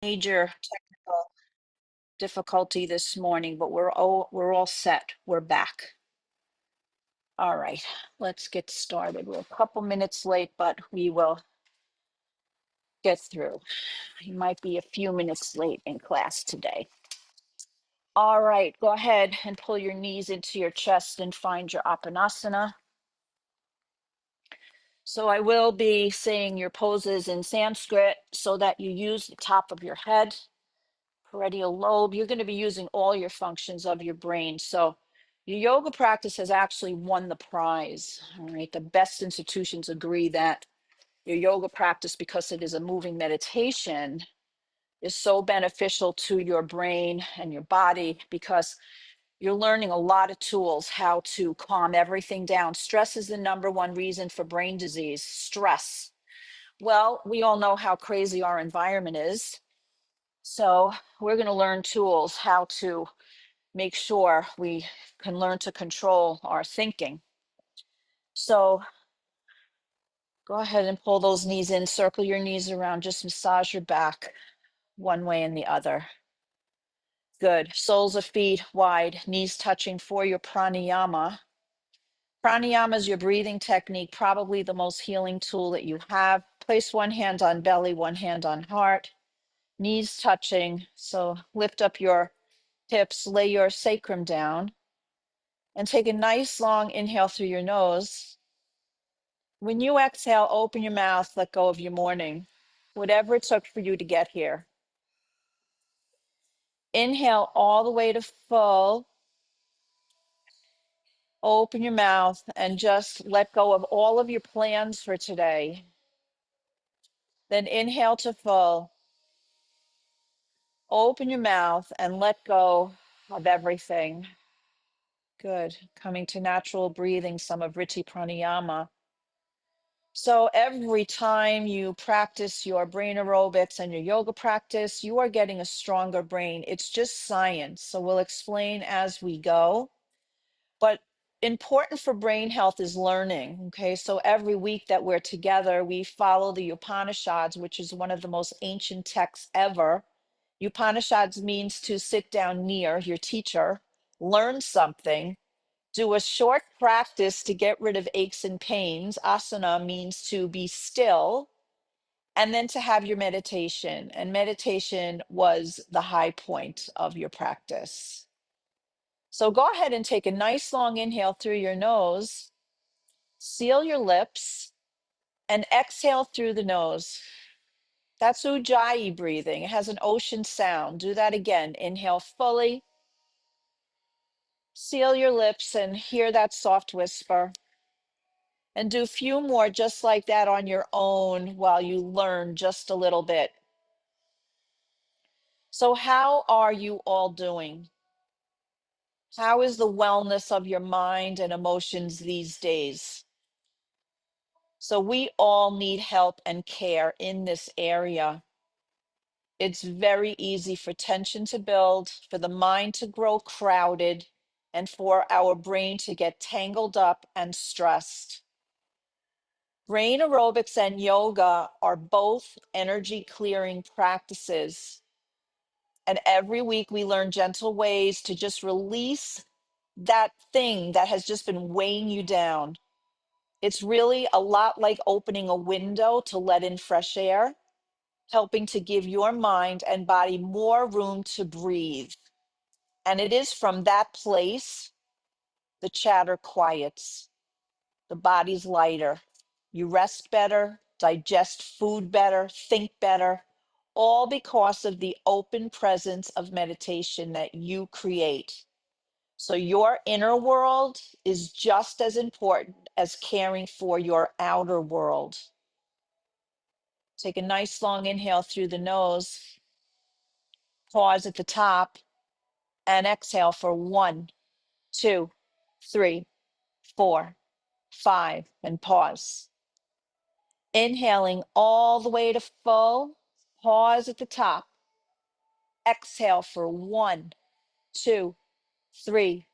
Major technical difficulty this morning, but we're all set. We're back. All right, let's get started. We're a couple minutes late, but we will get through. You might be a few minutes late in class today. All right, go ahead and pull your knees into your chest and find your Apanasana. So I will be saying your poses in Sanskrit so that you use the top of your head, parietal lobe. You're going to be using all your functions of your brain. So your yoga practice has actually won the prize. All right. The best institutions agree that your yoga practice, because it is a moving meditation, is so beneficial to your brain and your body because you're learning a lot of tools how to calm everything down. Stress is the number one reason for brain disease. Stress. Well, we all know how crazy our environment is. So we're going to learn tools how to make sure we can learn to control our thinking. So go ahead and pull those knees in, circle your knees around, just massage your back one way and the other. Good. Soles of feet wide, knees touching for your pranayama. Pranayama is your breathing technique, probably the most healing tool that you have. Place one hand on belly, one hand on heart, knees touching. So lift up your hips, lay your sacrum down, and take a nice long inhale through your nose. When you exhale, open your mouth, let go of your morning, whatever it took for you to get here. Inhale all the way to full. Open your mouth and just let go of all of your plans for today. Then inhale to full. Open your mouth and let go of everything. Good. Coming to natural breathing, some of Ritti Pranayama. So every time you practice your brain aerobics and your yoga practice, you are getting a stronger brain. It's just science. So we'll explain as we go. But important for brain health is learning. Okay. So every week that we're together, we follow the Upanishads, which is one of the most ancient texts ever. Upanishads means to sit down near your teacher, learn something, do a short practice to get rid of aches and pains. Asana means to be still, and then to have your meditation. And meditation was the high point of your practice. So go ahead and take a nice long inhale through your nose, seal your lips, and exhale through the nose. That's Ujjayi breathing. It has an ocean sound. Do that again. Inhale fully. Seal your lips and hear that soft whisper. And do a few more just like that on your own while you learn just a little bit. So how are you all doing? How is the wellness of your mind and emotions these days? So we all need help and care in this area. It's very easy for tension to build, for the mind to grow crowded, and for our brain to get tangled up and stressed. Brain aerobics and yoga are both energy clearing practices. And every week we learn gentle ways to just release that thing that has just been weighing you down. It's really a lot like opening a window to let in fresh air, helping to give your mind and body more room to breathe. And it is from that place the chatter quiets, the body's lighter. You rest better, digest food better, think better, all because of the open presence of meditation that you create. So your inner world is just as important as caring for your outer world. Take a nice long inhale through the nose, pause at the top, and exhale for 1, 2, 3, 4, 5, and pause. Inhaling all the way to full, pause at the top. Exhale for 1, 2, 3,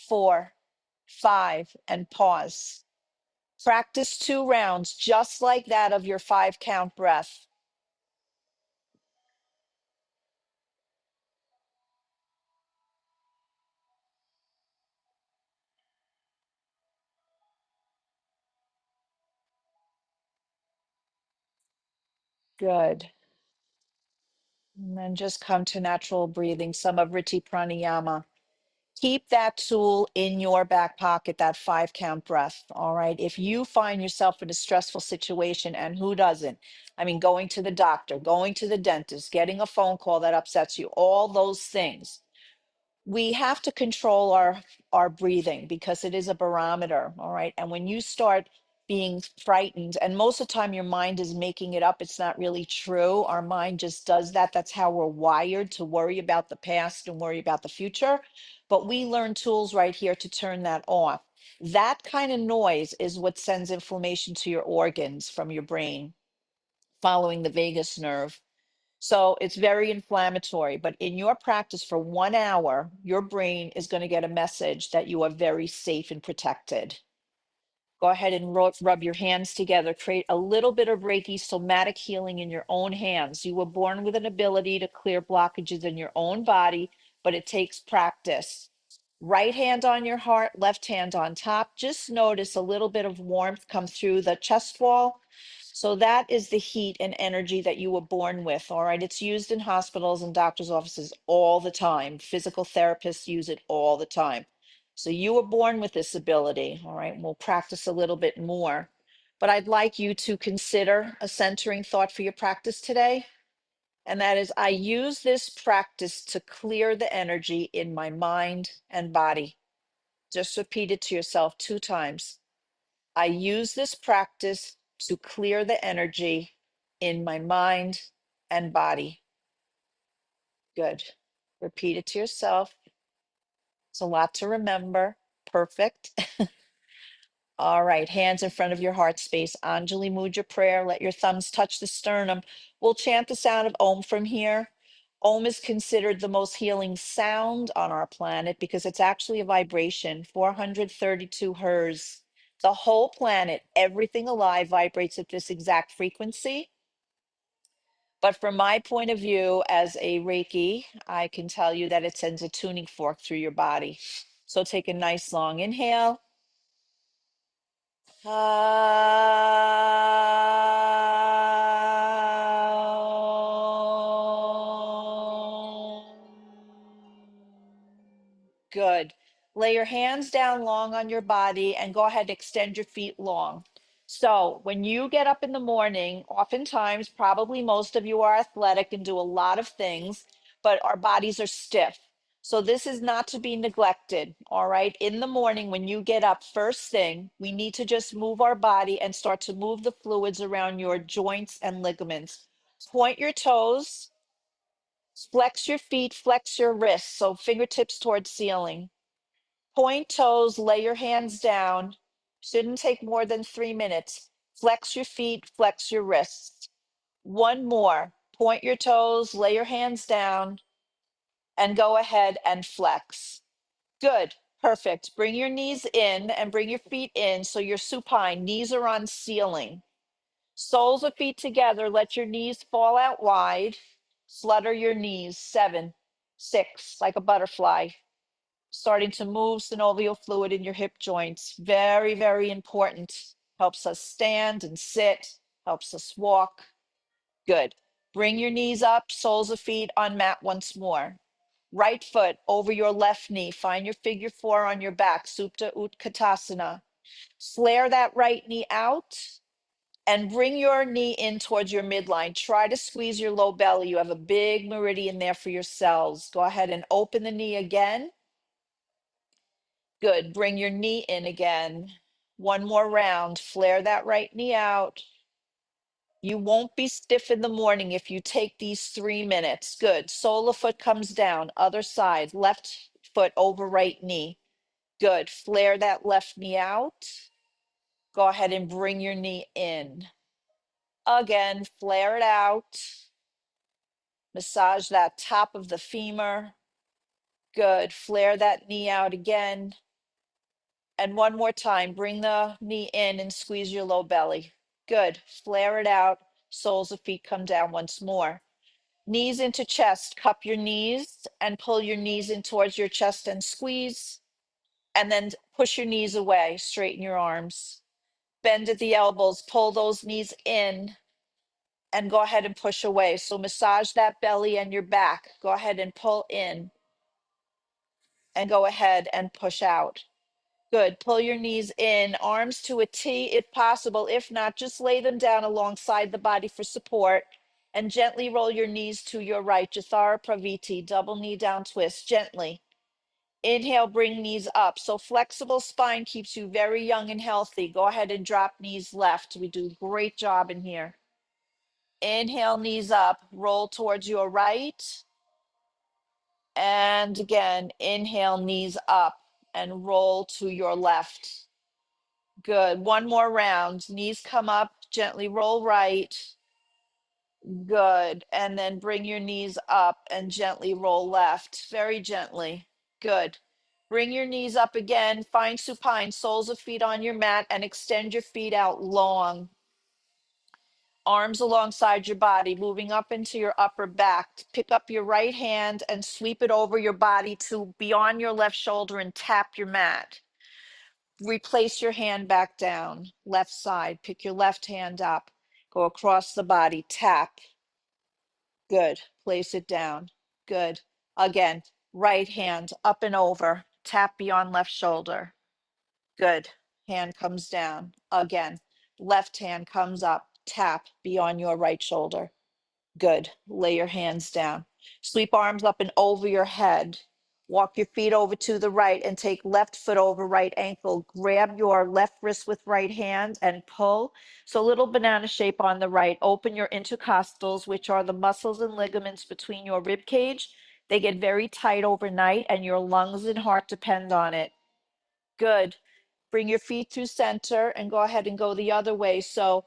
4, 5, and pause. Practice 2 rounds just like that of your 5 count breath. Good. And then just come to natural breathing, some of Riti Pranayama. Keep that tool in your back pocket, that 5 count breath. All right. If you find yourself in a stressful situation, and who doesn't? I mean, going to the doctor, going to the dentist, getting a phone call that upsets you, all those things, we have to control our breathing because it is a barometer. All right. And when you start being frightened, and most of the time your mind is making it up, it's not really true. Our mind just does that. That's how we're wired, to worry about the past and worry about the future. But we learn tools right here to turn that off. That kind of noise is what sends inflammation to your organs from your brain, following the vagus nerve. So it's very inflammatory. But in your practice for 1 hour, your brain is going to get a message that you are very safe and protected. Go ahead and rub your hands together. Create a little bit of Reiki somatic healing in your own hands. You were born with an ability to clear blockages in your own body, but it takes practice. Right hand on your heart, left hand on top. Just notice a little bit of warmth come through the chest wall. So that is the heat and energy that you were born with. All right. It's used in hospitals and doctors' offices all the time. Physical therapists use it all the time. So you were born with this ability. All right. We'll practice a little bit more. But I'd like you to consider a centering thought for your practice today. And that is, I use this practice to clear the energy in my mind and body. Just repeat it to yourself 2 times. I use this practice to clear the energy in my mind and body. Good. Repeat it to yourself. It's a lot to remember. Perfect. All right, hands in front of your heart space. Anjali Mudra prayer. Let your thumbs touch the sternum. We'll chant the sound of Om from here. Om is considered the most healing sound on our planet because it's actually a vibration, 432 Hz. The whole planet, everything alive vibrates at this exact frequency. But from my point of view as a Reiki, I can tell you that it sends a tuning fork through your body. So take a nice long inhale. Good. Lay your hands down long on your body and go ahead and extend your feet long. So when you get up in the morning, oftentimes, probably most of you are athletic and do a lot of things, but our bodies are stiff. So this is not to be neglected, all right? In the morning, when you get up, first thing, we need to just move our body and start to move the fluids around your joints and ligaments. Point your toes, flex your feet, flex your wrists, so fingertips towards ceiling. Point toes, lay your hands down. Shouldn't take more than 3 minutes. Flex your feet, flex your wrists. One more. Point your toes, lay your hands down, and go ahead and flex. Good. Perfect. Bring your knees in and bring your feet in so you're supine. Knees are on ceiling. Soles of feet together. Let your knees fall out wide. Flutter your knees. 7, 6, like a butterfly. Starting to move synovial fluid in your hip joints. Very, very important. Helps us stand and sit, helps us walk. Good. Bring your knees up, soles of feet on mat once more. Right foot over your left knee. Find your figure 4 on your back, Supta Utkatasana. Flare that right knee out and bring your knee in towards your midline. Try to squeeze your low belly. You have a big meridian there for your cells. Go ahead and open the knee again. Good. Bring your knee in again. One more round. Flare that right knee out. You won't be stiff in the morning if you take these 3 minutes. Good. Sole of foot comes down. Other side. Left foot over right knee. Good. Flare that left knee out. Go ahead and bring your knee in. Again, flare it out. Massage that top of the femur. Good. Flare that knee out again. And one more time, bring the knee in and squeeze your low belly. Good. Flare it out. Soles of feet come down once more. Knees into chest. Cup your knees and pull your knees in towards your chest and squeeze. And then push your knees away. Straighten your arms. Bend at the elbows. Pull those knees in. and go ahead and push away. So massage that belly and your back. Go ahead and pull in and go ahead and push out. Good. Pull your knees in, arms to a T if possible. If not, just lay them down alongside the body for support and gently roll your knees to your right. Jathara Praviti, double knee down twist, gently. Inhale, bring knees up. So flexible spine keeps you very young and healthy. Go ahead and drop knees left. We do a great job in here. Inhale, knees up, roll towards your right. And again, inhale, knees up and roll to your left. Good. One more round. Knees come up, gently roll right. Good. And then bring your knees up and gently roll left. Very gently. Good. Bring your knees up again. Find supine, soles of feet on your mat, and extend your feet out long. Arms alongside your body, moving up into your upper back. Pick up your right hand and sweep it over your body to beyond your left shoulder and tap your mat. Replace your hand back down, left side. Pick your left hand up. Go across the body, tap. Good. Place it down. Good. Again, right hand up and over. Tap beyond left shoulder. Good. Hand comes down. Again, left hand comes up. Tap beyond your right shoulder. Good. Lay your hands down. Sweep arms up and over your head. Walk your feet over to the right and take left foot over right ankle. Grab your left wrist with right hand and pull. So little banana shape on the right. Open your intercostals, which are the muscles and ligaments between your rib cage. They get very tight overnight and your lungs and heart depend on it. Good. Bring your feet through center and go ahead and go the other way. So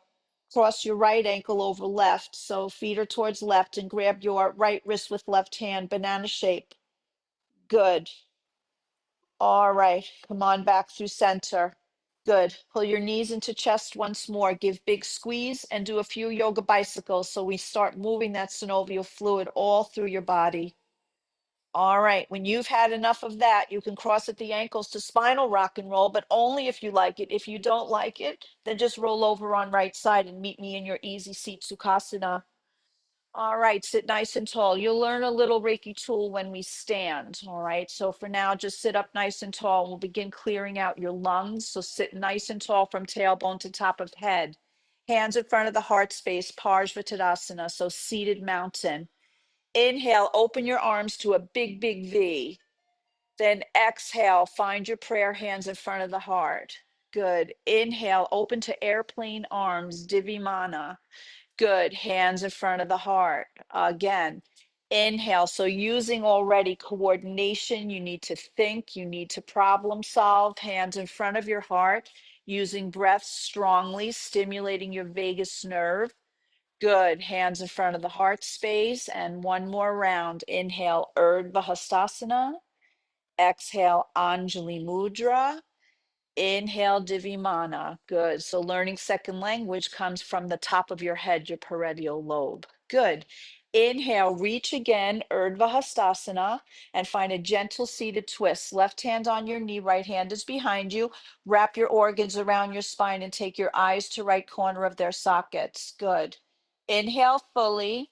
cross your right ankle over left. So feet are towards left and grab your right wrist with left hand, banana shape. Good. All right. Come on back through center. Good. Pull your knees into chest once more. Give big squeeze and do a few yoga bicycles so we start moving that synovial fluid all through your body. All right, when you've had enough of that, you can cross at the ankles to spinal rock and roll, but only if you like it. If you don't like it, then just roll over on right side and meet me in your easy seat Sukhasana. All right, sit nice and tall. You'll learn a little Reiki tool when we stand. All right, so for now, just sit up nice and tall. We'll begin clearing out your lungs. So sit nice and tall from tailbone to top of head. Hands in front of the heart space, Parsva so seated mountain. Inhale, open your arms to a big, big V. Then exhale, find your prayer hands in front of the heart. Good. Inhale, open to airplane arms, Divimana. Good. Hands in front of the heart. Again, inhale. So using already coordination, you need to think, you need to problem solve, hands in front of your heart, using breath strongly, stimulating your vagus nerve. Good. Hands in front of the heart space. And one more round. Inhale, Urdhva Hastasana. Exhale, Anjali Mudra. Inhale, Divimana. Good. So learning second language comes from the top of your head, your parietal lobe. Good. Inhale, reach again, Urdhva Hastasana, and find a gentle seated twist. Left hand on your knee, right hand is behind you. Wrap your organs around your spine and take your eyes to right corner of their sockets. Good. Inhale fully.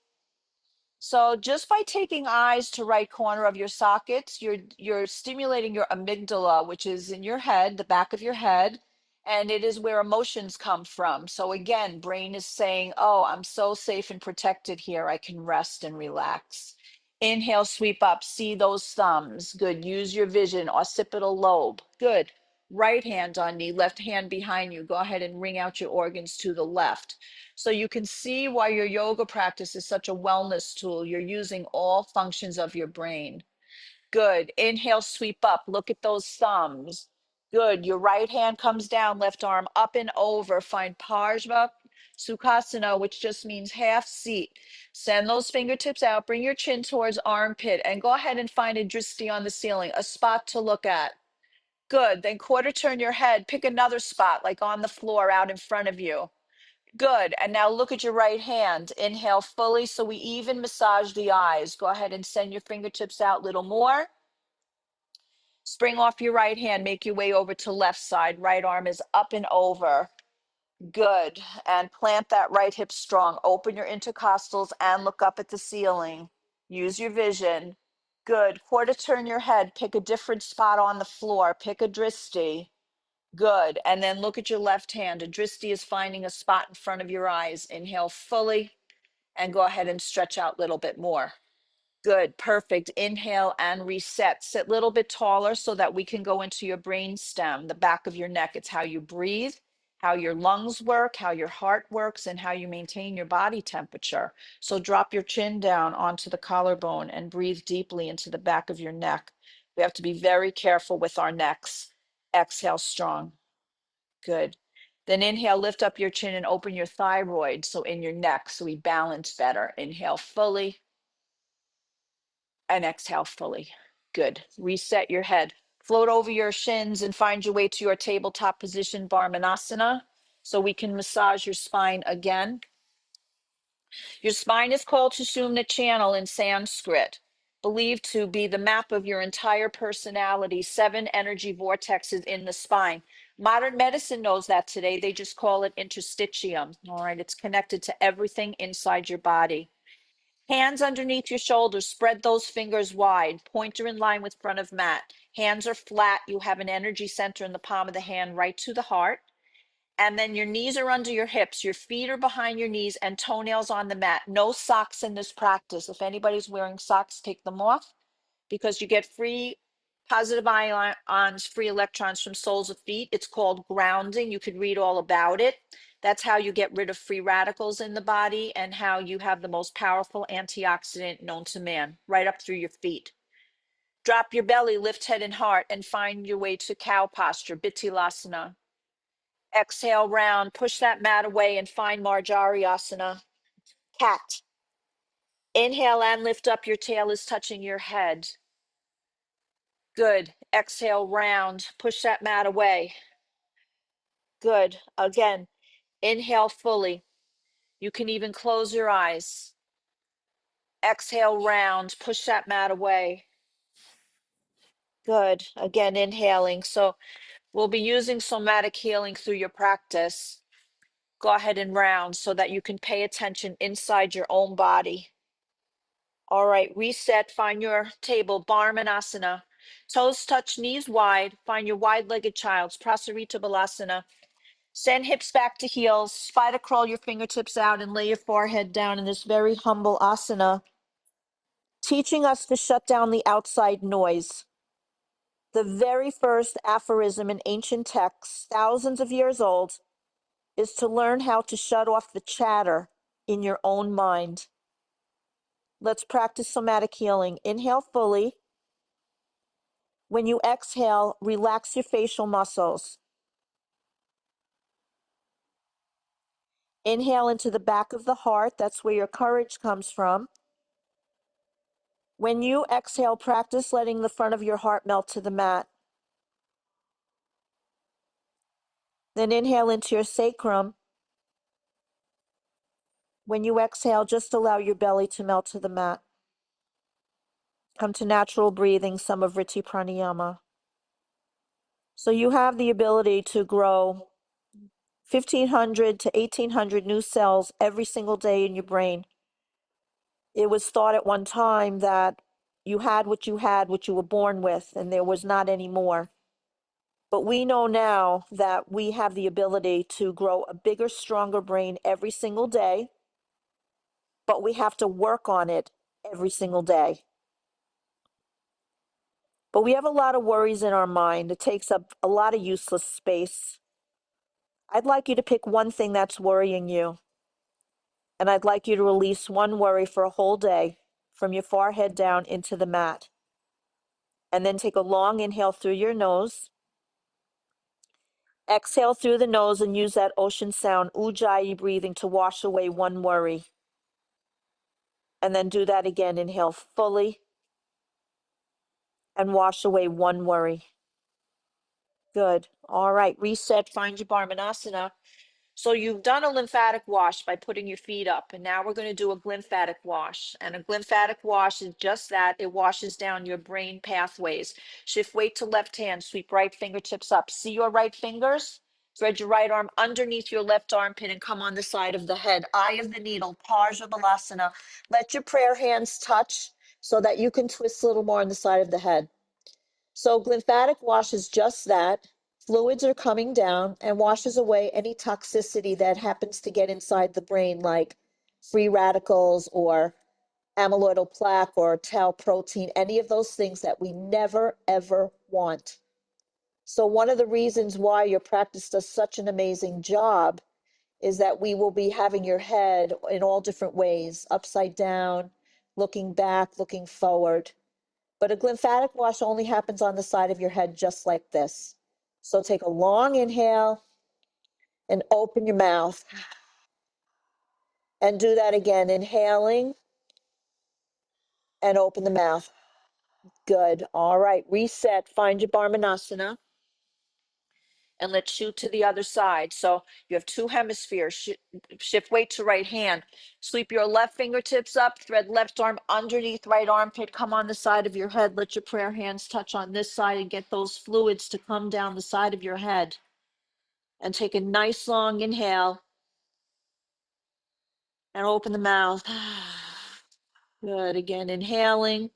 So just by taking eyes to right corner of your sockets, you're stimulating your amygdala, which is in your head, the back of your head, and it is where emotions come from. So again, brain is saying, "Oh, I'm so safe and protected here. I can rest and relax." Inhale, sweep up, see those thumbs. Good. Use your vision, occipital lobe. Good. Right hand on knee, left hand behind you. Go ahead and ring out your organs to the left. So you can see why your yoga practice is such a wellness tool. You're using all functions of your brain. Good. Inhale, sweep up. Look at those thumbs. Good. Your right hand comes down, left arm up and over. Find Parsva Sukhasana, which just means half seat. Send those fingertips out. Bring your chin towards armpit and go ahead and find a dristi on the ceiling, a spot to look at. Good. Then quarter turn your head. Pick another spot, like on the floor out in front of you. Good. And now look at your right hand. Inhale fully so we even massage the eyes. Go ahead and send your fingertips out a little more. Spring off your right hand. Make your way over to left side. Right arm is up and over. Good. And plant that right hip strong. Open your intercostals and look up at the ceiling. Use your vision. Good. Quarter turn your head. Pick a different spot on the floor. Pick a dristi. Good. And then look at your left hand. A dristi is finding a spot in front of your eyes. Inhale fully and go ahead and stretch out a little bit more. Good, perfect. Inhale and reset. Sit a little bit taller so that we can go into your brain stem, the back of your neck. It's how you breathe, how your lungs work, how your heart works, and how you maintain your body temperature. So drop your chin down onto the collarbone and breathe deeply into the back of your neck. We have to be very careful with our necks. Exhale strong. Good. Then inhale, lift up your chin and open your thyroid. So in your neck, so we balance better. Inhale fully and exhale fully. Good. Reset your head. Float over your shins and find your way to your tabletop position, Barmanasana, so we can massage your spine again. Your spine is called Sushumna Channel in Sanskrit, believed to be the map of your entire personality, 7 energy vortexes in the spine. Modern medicine knows that today. They just call it interstitium. All right. It's connected to everything inside your body. Hands underneath your shoulders, spread those fingers wide, pointer in line with front of mat. Hands are flat. You have an energy center in the palm of the hand right to the heart. And then your knees are under your hips. Your feet are behind your knees and toenails on the mat. No socks in this practice. If anybody's wearing socks, take them off because you get free positive ions, free electrons from soles of feet. It's called grounding. You could read all about it. That's how you get rid of free radicals in the body and how you have the most powerful antioxidant known to man, right up through your feet. Drop your belly, lift head and heart, and find your way to cow posture, Bittilasana. Exhale round, push that mat away and find Marjariasana, cat. Inhale and lift up, your tail is touching your head. Good. Exhale round, push that mat away. Good. Again, inhale fully. You can even close your eyes. Exhale round, push that mat away. Good. Again, inhaling. So we'll be using somatic healing through your practice. Go ahead and round so that you can pay attention inside your own body. All right, reset, find your table, Barmanasana. Toes touch, knees wide. Find your wide-legged child's Prasarita Balasana. Send hips back to heels. Spider crawl your fingertips out and lay your forehead down in this very humble asana, teaching us to shut down the outside noise. The very first aphorism in ancient texts, thousands of years old, is to learn how to shut off the chatter in your own mind. Let's practice somatic healing. Inhale fully. When you exhale, relax your facial muscles. Inhale into the back of the heart. That's where your courage comes from. When you exhale, practice letting the front of your heart melt to the mat. Then inhale into your sacrum. When you exhale, just allow your belly to melt to the mat. Come to natural breathing, Samavriti Pranayama. So you have the ability to grow 1,500 to 1,800 new cells every single day in your brain. It was thought at one time that you had, what you were born with, and there was not any more. But we know now that we have the ability to grow a bigger, stronger brain every single day, but we have to work on it every single day. But we have a lot of worries in our mind. It takes up a lot of useless space. I'd like you to pick one thing that's worrying you, and I'd like you to release one worry for a whole day from your forehead down into the mat. And then take a long inhale through your nose. Exhale through the nose and use that ocean sound, Ujjayi breathing, to wash away one worry. And then do that again. Inhale fully and wash away one worry. Good. All right. Reset. Find your Barmanasana. So you've done a lymphatic wash by putting your feet up, and now we're going to do a glymphatic wash. And a glymphatic wash is just that. It washes down your brain pathways. Shift weight to left hand, sweep right fingertips up. See your right fingers? Thread your right arm underneath your left armpit and come on the side of the head. Eye of the needle, Parja Balasana. Let your prayer hands touch so that you can twist a little more on the side of the head. So lymphatic wash is just that. Fluids are coming down and washes away any toxicity that happens to get inside the brain, like free radicals or amyloidal plaque or tau protein, any of those things that we never, ever want. So one of the reasons why your practice does such an amazing job is that we will be having your head in all different ways, upside down, looking back, looking forward. But a lymphatic wash only happens on the side of your head just like this. So take a long inhale and open your mouth. And do that again, inhaling and open the mouth. Good. All right, reset. Find your Brahmanasana. And let's shoot to the other side. So you have two hemispheres. Shift weight to right hand. Sweep your left fingertips up. Thread left arm underneath right armpit. Come on the side of your head. Let your prayer hands touch on this side and get those fluids to come down the side of your head. And take a nice long inhale. And open the mouth. Good. Again, inhaling.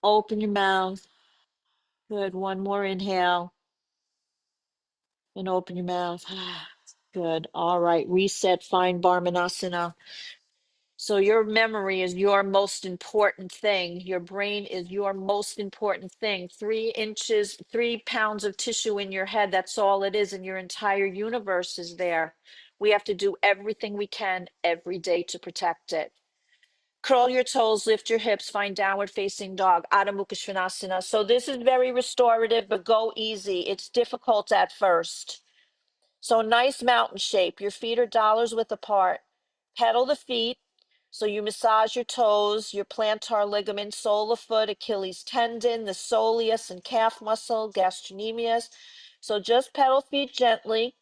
Open your mouth. Good. One more inhale. And open your mouth. Good. All right. Reset. Find Brahmanasana. So your memory is your most important thing. Your brain is your most important thing. 3 inches, 3 pounds of tissue in your head. That's all it is. And your entire universe is there. We have to do everything we can every day to protect it. Curl your toes, lift your hips, find downward facing dog, Adho Mukha Svanasana. So this is very restorative, but go easy. It's difficult at first. So nice mountain shape. Your feet are dollars width apart. Pedal the feet. So you massage your toes, your plantar ligament, sole of foot, Achilles tendon, the soleus and calf muscle, gastrocnemius. So just pedal feet gently.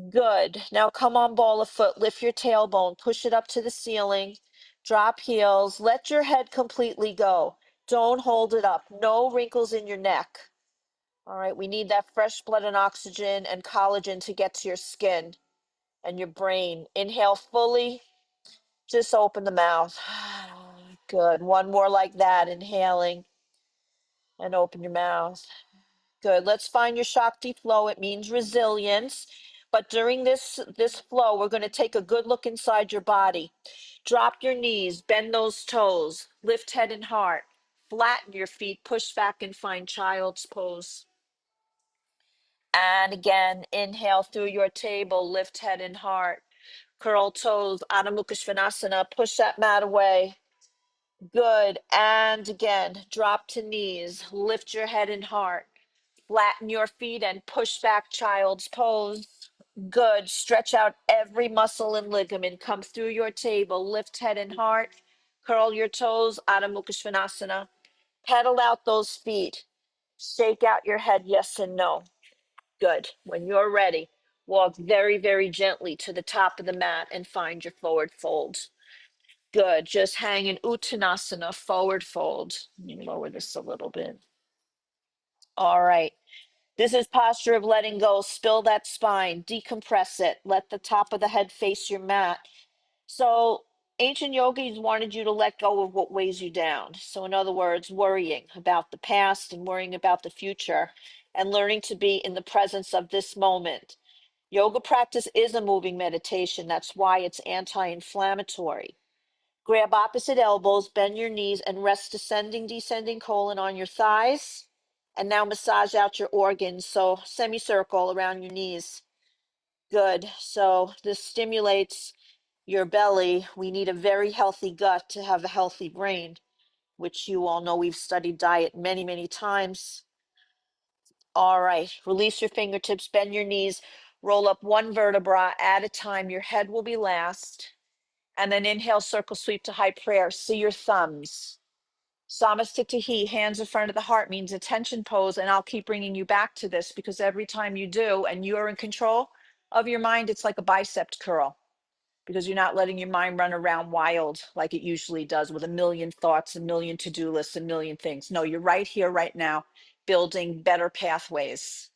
Good. Now come on, ball of foot. Lift your tailbone. Push it up to the ceiling. Drop heels. Let your head completely go. Don't hold it up. No wrinkles in your neck. All right. We need that fresh blood and oxygen and collagen to get to your skin and your brain. Inhale fully. Just open the mouth. Good. One more like that. Inhaling and open your mouth. Good. Let's find your Shakti flow. It means resilience. But during this flow, we're going to take a good look inside your body. Drop your knees, bend those toes, lift head and heart, flatten your feet, push back and find child's pose. And again, inhale through your table, lift head and heart, curl toes, Adho Mukha Svanasana, push that mat away. Good. And again, drop to knees, lift your head and heart. Flatten your feet and push back child's pose. Good. Stretch out every muscle and ligament. Come through your table. Lift head and heart. Curl your toes. Adho Mukha Svanasana. Pedal out those feet. Shake out your head, yes and no. Good. When you're ready, walk very, very gently to the top of the mat and find your forward fold. Good. Just hang in Uttanasana, forward fold. Let me lower this a little bit. All right. This is posture of letting go. Spill that spine, decompress it. Let the top of the head face your mat. So ancient yogis wanted you to let go of what weighs you down. So in other words, worrying about the past and worrying about the future and learning to be in the presence of this moment. Yoga practice is a moving meditation. That's why it's anti-inflammatory. Grab opposite elbows, bend your knees, and rest ascending, descending colon on your thighs. And now massage out your organs. So semicircle around your knees. Good. So this stimulates your belly. We need a very healthy gut to have a healthy brain, which you all know we've studied diet many, many times. All right. Release your fingertips, bend your knees, roll up one vertebra at a time. Your head will be last. And then inhale, circle sweep to high prayer. See your thumbs. Samastitihi, hands in front of the heart, means attention pose. And I'll keep bringing you back to this because every time you do and you're in control of your mind, it's like a bicep curl because you're not letting your mind run around wild like it usually does with a million thoughts, a million to-do lists, a million things. No, you're right here, right now, building better pathways.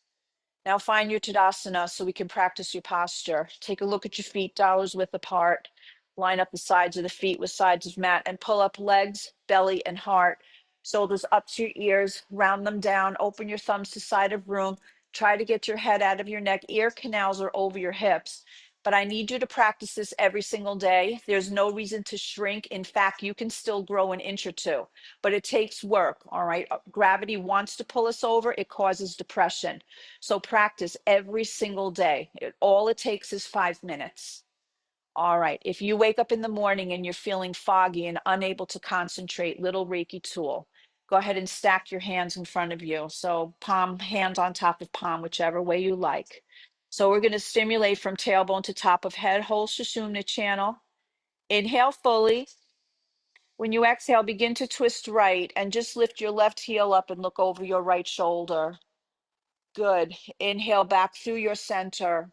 Now find your Tadasana so we can practice your posture. Take a look at your feet, dollars width apart. Line up the sides of the feet with sides of mat and pull up legs, belly, and heart. Shoulders up to your ears, round them down, open your thumbs to side of room. Try to get your head out of your neck. Ear canals are over your hips. But I need you to practice this every single day. There's no reason to shrink. In fact, you can still grow an inch or two, but it takes work, all right? Gravity wants to pull us over. It causes depression. So practice every single day. All it takes is 5 minutes. All right. If you wake up in the morning and you're feeling foggy and unable to concentrate, little Reiki tool. Go ahead and stack your hands in front of you. So palm, hand on top of palm, whichever way you like. So we're going to stimulate from tailbone to top of head, whole Sushumna channel. Inhale fully. When you exhale, begin to twist right and just lift your left heel up and look over your right shoulder. Good. Inhale back through your center.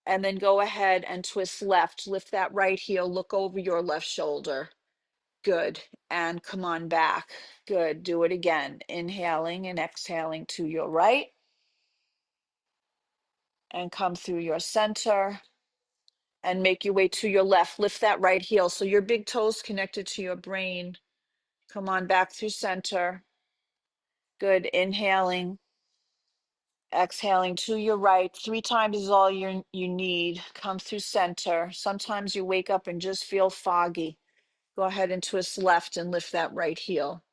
And then go ahead and twist left. Lift that right heel, look over your left shoulder. Good. And come on back. Good. Do it again. Inhaling and exhaling to your right. And come through your center. And make your way to your left. Lift that right heel so your big toes connected to your brain. Come on back through center. Good. Inhaling. Exhaling to your right. 3 times is all you need. Come through center. Sometimes you wake up and just feel foggy. Go ahead and twist left and lift that right heel.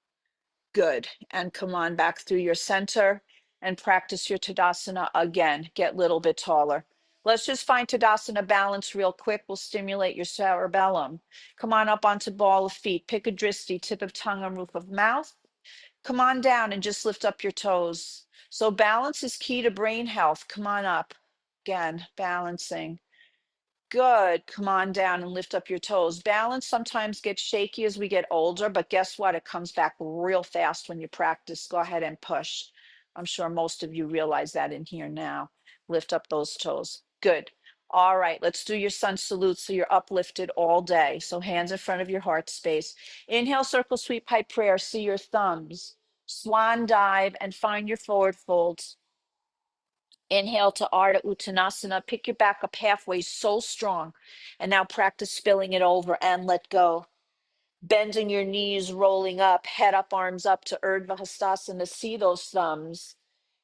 Good. And come on back through your center and practice your Tadasana again. Get a little bit taller. Let's just find Tadasana balance real quick. We'll stimulate your cerebellum. Come on up onto ball of feet. Pick a dristi, tip of tongue on roof of mouth. Come on down and just lift up your toes. So balance is key to brain health. Come on up. Again, balancing. Good. Come on down and lift up your toes. Balance sometimes gets shaky as we get older, but guess what? It comes back real fast when you practice. Go ahead and push. I'm sure most of you realize that in here now. Lift up those toes. Good. All right, let's do your sun salute so you're uplifted all day. So hands in front of your heart space. Inhale, circle, sweep, high prayer. See your thumbs. Swan dive and find your forward folds. Inhale to Ardha Uttanasana. Pick your back up halfway, so strong. And now practice spilling it over and let go. Bending your knees, rolling up, head up, arms up to Urdhva Hastasana. See those thumbs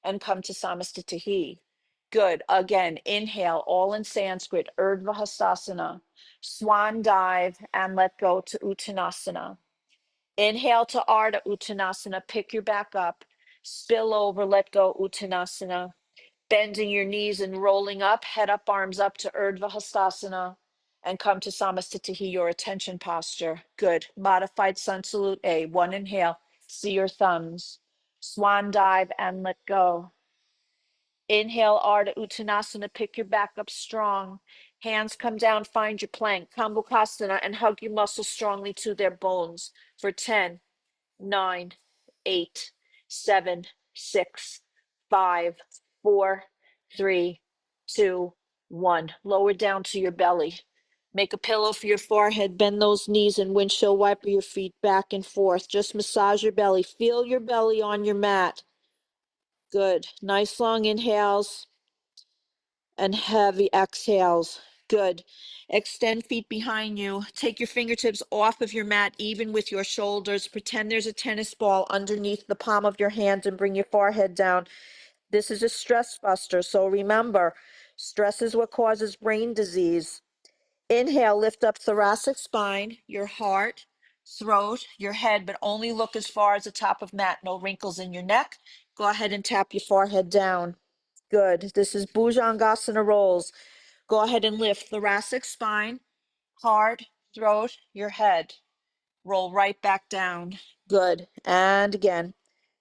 and come to Samastitihi. Good. Again, inhale, all in Sanskrit, Urdhva Hastasana. Swan dive and let go to Uttanasana. Inhale to Ardha Uttanasana. Pick your back up. Spill over, let go, Uttanasana. Bending your knees and rolling up, head up, arms up to Urdhva Hastasana, and come to Samastitihi, your attention posture. Good. Modified sun salute A. 1 inhale. See your thumbs. Swan dive and let go. Inhale, Ardha Uttanasana. Pick your back up strong. Hands come down, find your plank. Kambukasana, and hug your muscles strongly to their bones for 10, 9, 8, 7, 6, 5, 4, 3, 2, 1. Lower down to your belly. Make a pillow for your forehead. Bend those knees and windshield wiper your feet back and forth. Just massage your belly. Feel your belly on your mat. Good. Nice long inhales and heavy exhales. Good. Extend feet behind you. Take your fingertips off of your mat, even with your shoulders. Pretend there's a tennis ball underneath the palm of your hand and bring your forehead down. This is a stress buster. So remember, stress is what causes brain disease. Inhale, lift up thoracic spine, your heart, throat, your head, but only look as far as the top of mat. No wrinkles in your neck. Go ahead and tap your forehead down. Good. This is Bhujangasana rolls. Go ahead and lift thoracic spine, heart, throat, your head. Roll right back down. Good. And again,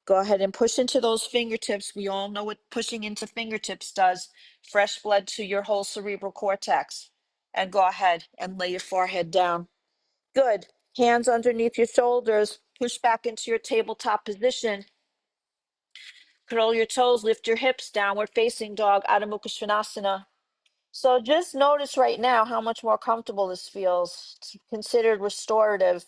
go ahead and push into those fingertips. We all know what pushing into fingertips does. Fresh blood to your whole cerebral cortex. And go ahead and lay your forehead down. Good. Hands underneath your shoulders. Push back into your tabletop position. Curl your toes, lift your hips, downward facing dog, Adho Mukha Svanasana. So just notice right now how much more comfortable this feels. It's considered restorative.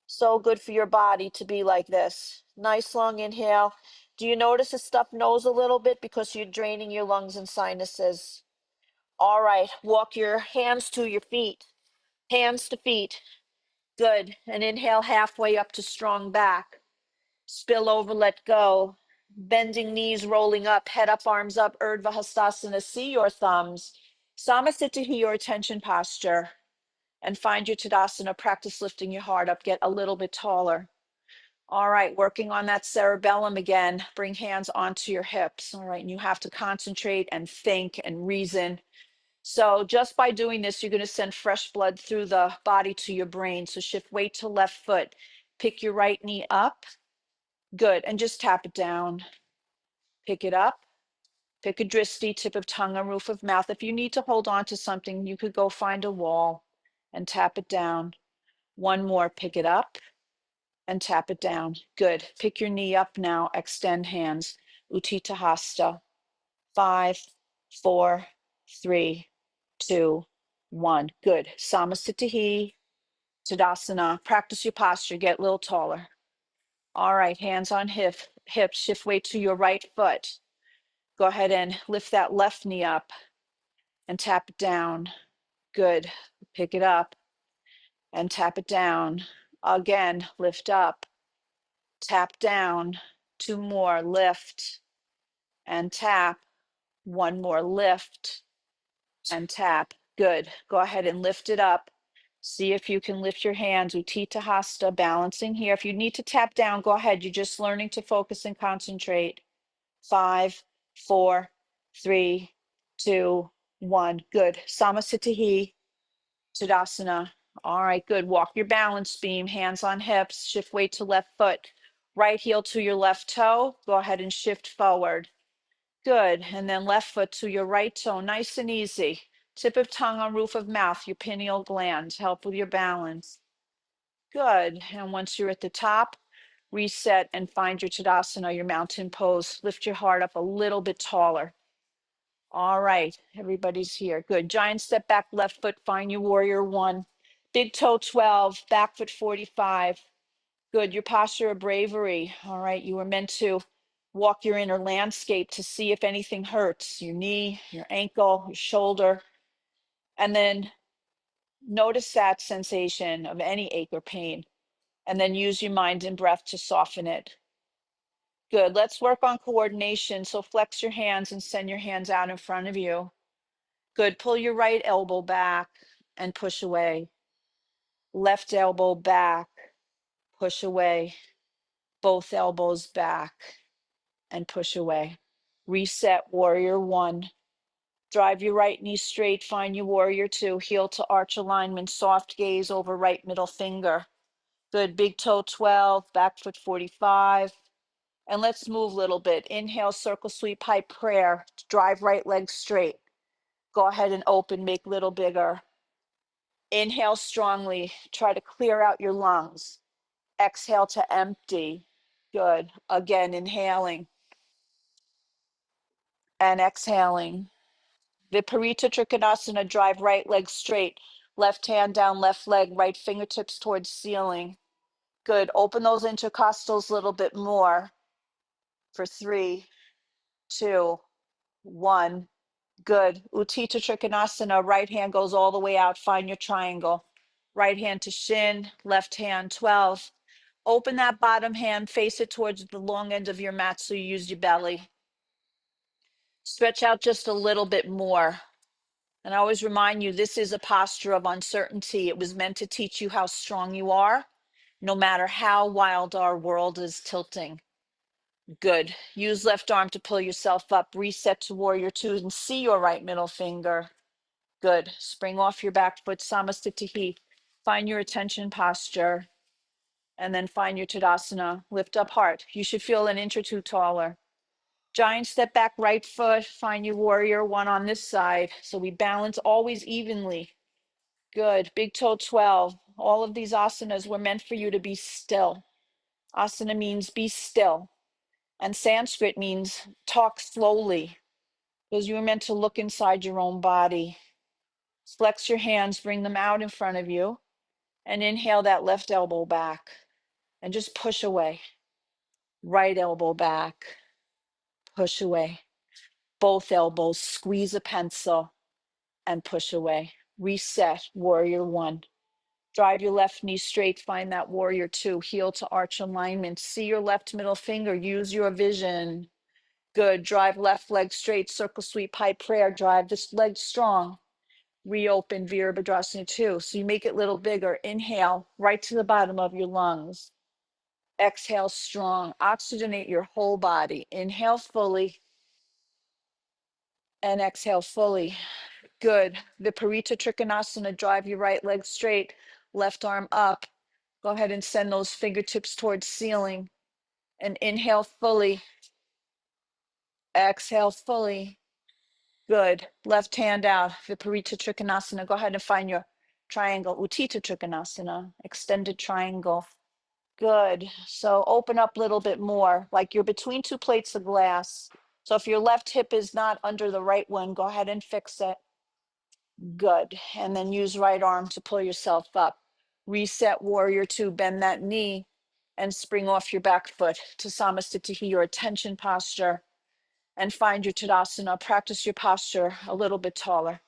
So good for your body to be like this. Nice long inhale. Do you notice a stuffed nose a little bit because you're draining your lungs and sinuses? All right, walk your hands to your feet, hands to feet. Good. And inhale halfway up to strong back. Spill over, let go. Bending knees, rolling up, head up, arms up, Urdhva Hastasana. See your thumbs. Samasthiti, your attention posture. And find your Tadasana. Practice lifting your heart up. Get a little bit taller. All right, working on that cerebellum again. Bring hands onto your hips. All right, and you have to concentrate and think and reason. So just by doing this, you're going to send fresh blood through the body to your brain. So shift weight to left foot. Pick your right knee up. Good. And just tap it down. Pick it up. Pick a drishti, tip of tongue on roof of mouth. If you need to hold on to something, you could go find a wall and tap it down. One more. Pick it up and tap it down. Good. Pick your knee up now. Extend hands. Utthita Hasta. 5, 4, 3, 2, 1. Good. Samasthiti, Tadasana. Practice your posture. Get a little taller. All right. Hands on hips. Shift weight to your right foot. Go ahead and lift that left knee up and tap it down. Good. Pick it up and tap it down. Again, lift up, tap down. 2 more, lift and tap. 1 more, lift and tap. Good. Go ahead and lift it up. See if you can lift your hands. Utthita Hasta, balancing here. If you need to tap down, go ahead. You're just learning to focus and concentrate. 5, 4, 3, 2, 1. Good. Samasthiti, Tadasana. All right, good. Walk your balance beam, hands on hips, shift weight to left foot, right heel to your left toe. Go ahead and shift forward. Good. And then left foot to your right toe, nice and easy. Tip of tongue on roof of mouth, your pineal gland, help with your balance. Good. And once you're at the top, reset and find your Tadasana, your mountain pose. Lift your heart up a little bit taller. All right, everybody's here. Good. Giant step back, left foot, find your warrior 1. Big toe 12, back foot 45. Good. Your posture of bravery. All right, you were meant to walk your inner landscape to see if anything hurts, your knee, your ankle, your shoulder. And then notice that sensation of any ache or pain. And then use your mind and breath to soften it. Good. Let's work on coordination. So flex your hands and send your hands out in front of you. Good. Pull your right elbow back and push away. Left elbow back, push away. Both elbows back and push away. Reset, warrior 1. Drive your right knee straight, find your warrior 2. Heel to arch alignment, soft gaze over right middle finger. Good. Big toe 12, back foot 45. And let's move a little bit. Inhale, circle sweep high prayer. Drive right leg straight. Go ahead and open, make little bigger. Inhale strongly. Try to clear out your lungs. Exhale to empty. Good. Again, inhaling and exhaling. Viparita Trikonasana, drive right leg straight. Left hand down, left leg, right fingertips towards ceiling. Good. Open those intercostals a little bit more for 3, 2, 1. Good. Utthita Trikonasana, right hand goes all the way out. Find your triangle. Right hand to shin, left hand 12. Open that bottom hand, face it towards the long end of your mat so you use your belly. Stretch out just a little bit more. And I always remind you, this is a posture of uncertainty. It was meant to teach you how strong you are, no matter how wild our world is tilting. Good. Use left arm to pull yourself up. Reset to warrior 2 and see your right middle finger. Good. Spring off your back foot, Samasthiti. Find your attention posture. And then find your Tadasana. Lift up heart. You should feel an inch or 2 taller. Giant step back, right foot. Find your warrior 1 on this side. So we balance always evenly. Good. Big toe 12. All of these asanas were meant for you to be still. Asana means be still. And Sanskrit means talk slowly, because you were meant to look inside your own body. Flex your hands, bring them out in front of you, and inhale that left elbow back and just push away. Right elbow back. push away. Both elbows, squeeze a pencil and push away. Reset, warrior one. Drive your left knee straight, find that warrior two, heel to arch alignment. See your left middle finger, use your vision. Good, drive left leg straight, circle sweep, high prayer. Drive this leg strong. Reopen Virabhadrasana 2. So you make it a little bigger. Inhale right to the bottom of your lungs. Exhale strong. Oxygenate your whole body. Inhale fully and exhale fully. Good. Viparita Trikonasana. Drive your right leg straight, left arm up. Go ahead and send those fingertips towards ceiling. And inhale fully. Exhale fully. Good. Left hand out. Viparita Trikonasana. Go ahead and find your triangle. Uttita Trikonasana. Extended triangle. Good. So open up a little bit more, like you're between two plates of glass. So if your left hip is not under the right one, go ahead and fix it. Good. And then use right arm to pull yourself up. Reset warrior two, bend that knee and spring off your back foot to Samasthiti, your attention posture, and find your Tadasana. Practice your posture a little bit taller.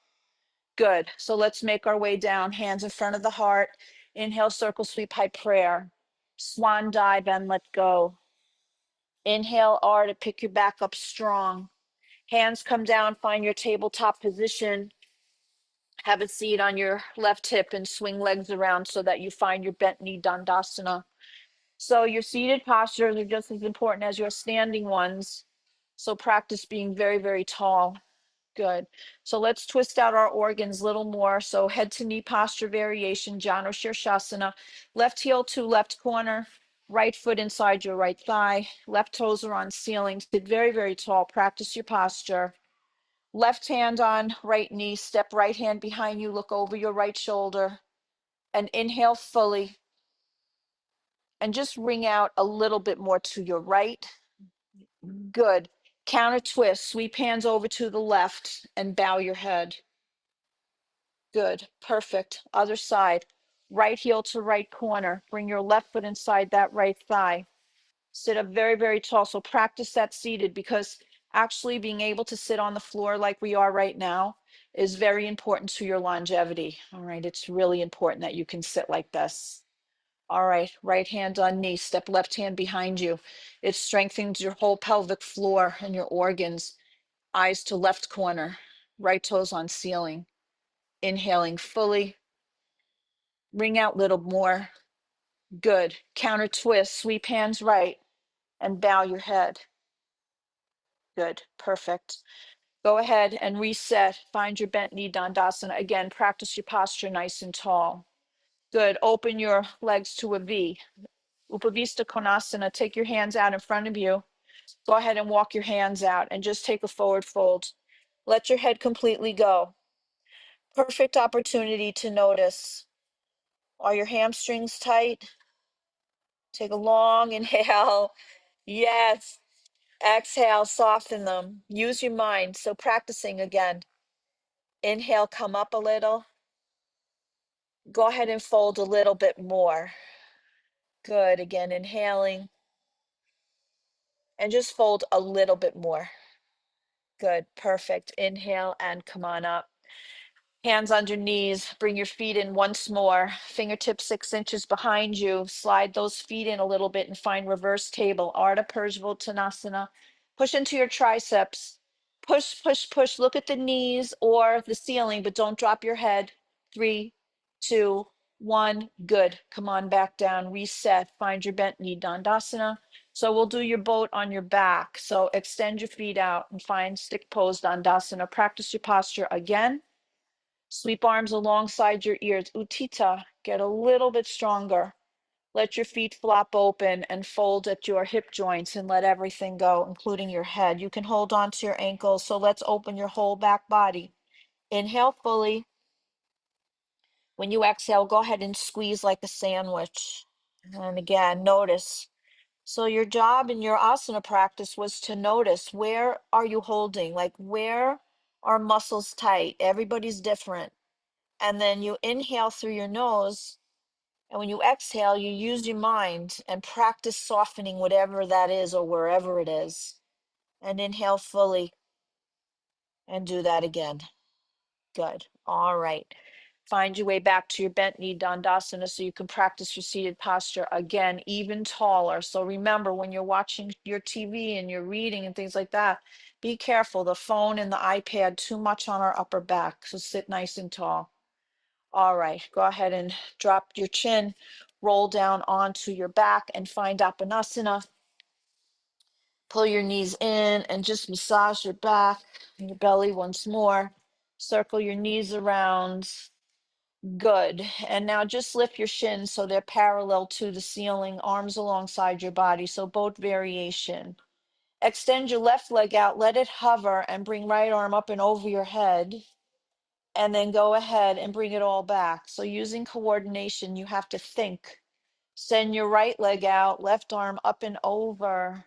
Good. So let's make our way down, hands in front of the heart. Inhale, circle sweep, high prayer. Swan dive and let go. Inhale, R to pick your back up strong. Hands come down, find your tabletop position. Have a seat on your left hip and swing legs around so that you find your bent knee Dandasana. So your seated postures are just as important as your standing ones. So practice being very, very tall. Good. So let's twist out our organs a little more. So head to knee posture variation, Janu Shirshasana. Left heel to left corner, right foot inside your right thigh. Left toes are on ceiling. Sit very, very tall. Practice your posture. Left hand on right knee. Step right hand behind you. Look over your right shoulder. And inhale fully. And just ring out a little bit more to your right. Good. Counter twist. Sweep hands over to the left and bow your head. Good, perfect. Other side, right heel to right corner. Bring your left foot inside that right thigh. Sit up very, very tall. So practice that seated, because actually being able to sit on the floor like we are right now is very important to your longevity. All right, it's really important that you can sit like this. All right, right hand on knee, step left hand behind you. It strengthens your whole pelvic floor and your organs. Eyes to left corner, right toes on ceiling. Inhaling fully. Ring out a little more. Good. Counter twist, sweep hands right and bow your head. Good. Perfect. Go ahead and reset. Find your bent knee Dandasana. Again, practice your posture nice and tall. Good. Open your legs to a V. Upavista Konasana. Take your hands out in front of you. Go ahead and walk your hands out and just take a forward fold. Let your head completely go. Perfect opportunity to notice. Are your hamstrings tight? Take a long inhale. Yes. Exhale, soften them. Use your mind. So practicing again. Inhale, come up a little. Go ahead and fold a little bit more. Good. Again, inhaling. And just fold a little bit more. Good. Perfect. Inhale and come on up. Hands under knees, bring your feet in once more. Fingertips 6 inches behind you. Slide those feet in a little bit and find reverse table. Ardha Parshvottanasana. Push into your triceps. Push, push, push. Look at the knees or the ceiling, but don't drop your head. 3, 2, 1. Good. Come on back down. Reset. Find your bent knee Dandasana. So we'll do your boat on your back. So extend your feet out and find stick pose Dandasana. Practice your posture again. Sweep arms alongside your ears. Uttita, get a little bit stronger. Let your feet flop open and fold at your hip joints and let everything go, including your head. You can hold on to your ankles. So let's open your whole back body. Inhale fully. When you exhale, go ahead and squeeze like a sandwich. And again, notice. So your job in your asana practice was to notice, where are you holding? Like, where are muscles tight? Everybody's different. And then you inhale through your nose. And when you exhale, you use your mind and practice softening whatever that is or wherever it is. And inhale fully and do that again. Good. All right. Find your way back to your bent knee dandasana so you can practice your seated posture again, even taller. So remember, when you're watching your TV and you're reading and things like that, be careful. The phone and the iPad, too much on our upper back. So sit nice and tall. All right. Go ahead and drop your chin, roll down onto your back and find Apanasana. Pull your knees in and just massage your back and your belly once more. Circle your knees around. Good. And now just lift your shins so they're parallel to the ceiling, arms alongside your body. So both variation. Extend your left leg out, let it hover, and bring right arm up and over your head. And then go ahead and bring it all back. So using coordination, you have to think. Send your right leg out, left arm up and over.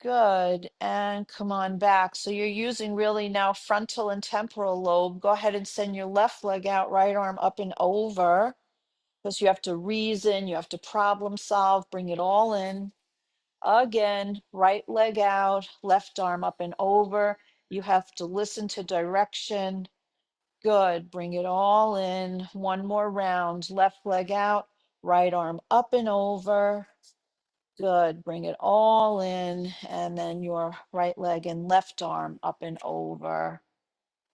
Good. And come on back. So you're using really now frontal and temporal lobe. Go ahead and send your left leg out, right arm up and over. Because you have to reason, you have to problem solve, bring it all in. Again, right leg out, left arm up and over. You have to listen to direction. Good. Bring it all in. One more round. Left leg out, right arm up and over. Good. Bring it all in. And then your right leg and left arm up and over.